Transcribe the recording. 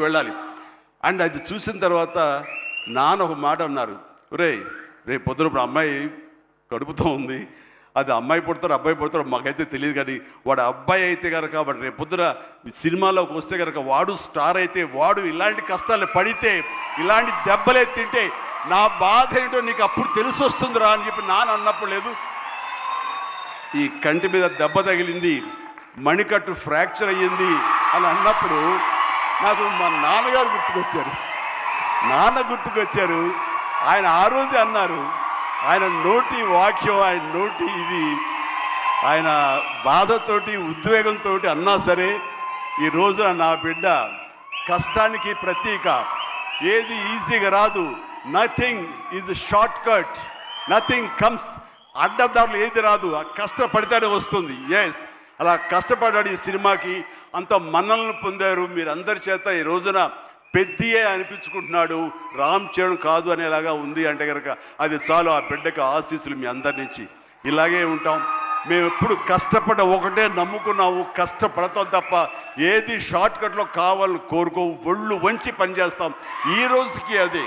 వెళ్ళాలి. అండ్ అది చూసిన తర్వాత నాన్న ఒక మాట అన్నారు, ఒరేయ్ రేపు పొద్దున ఇప్పుడు అమ్మాయి కడుపుతో ఉంది, అది అమ్మాయి పుడతారు అబ్బాయి పుడతారు మాకైతే తెలియదు, కానీ వాడు అబ్బాయి అయితే కనుక వాడు రేపు పొద్దున సినిమాలోకి వస్తే కనుక వాడు స్టార్ అయితే, వాడు ఇలాంటి కష్టాలు పడితే, ఇలాంటి దెబ్బలే తింటే నా బాధ ఏంటో నీకు అప్పుడు తెలిసి వస్తుందిరా అని చెప్పి నాన్న అన్నప్పుడు లేదు. ఈ కంటి మీద దెబ్బ తగిలింది, మణికట్టు ఫ్రాక్చర్ అయ్యింది అని అన్నప్పుడు నాకు మా నాన్నగారు గుర్తుకొచ్చారు. ఆయన ఆ రోజే అన్నారు, ఆయన నోటి వాక్యం, ఆయన నోటి ఇది, ఆయన బాధతోటి ఉద్వేగంతో అన్నా సరే, ఈ రోజున నా బిడ్డ కష్టానికి ప్రతీక. ఏది ఈజీగా రాదు, nothing is short cut, nothing comes, అడ్డదారులు ఏది రాదు, కష్టపడితేనే వస్తుంది. ఎస్, అలా కష్టపడ్డాడు. ఈ సినిమాకి అంత మన్నలను పొందారు మీరందరి చేత. ఈ రోజున పెద్దయే అనిపించుకుంటున్నాడు, రామ్ చరణ్ కాదు అనేలాగా ఉంది అంటే కనుక అది చాలు. ఆ బిడ్డకు ఆశీస్సులు మీ అందరి నుంచి. ఇలాగే ఉంటాం. మేము ఎప్పుడు కష్టపడ్డ ఒకటే నమ్ముకున్నాము, కష్టపడతాం తప్ప ఏది షార్ట్ కట్లో కావాలని కోరుకో, ఒళ్ళు వంచి పనిచేస్తాం. ఈ రోజుకి అదే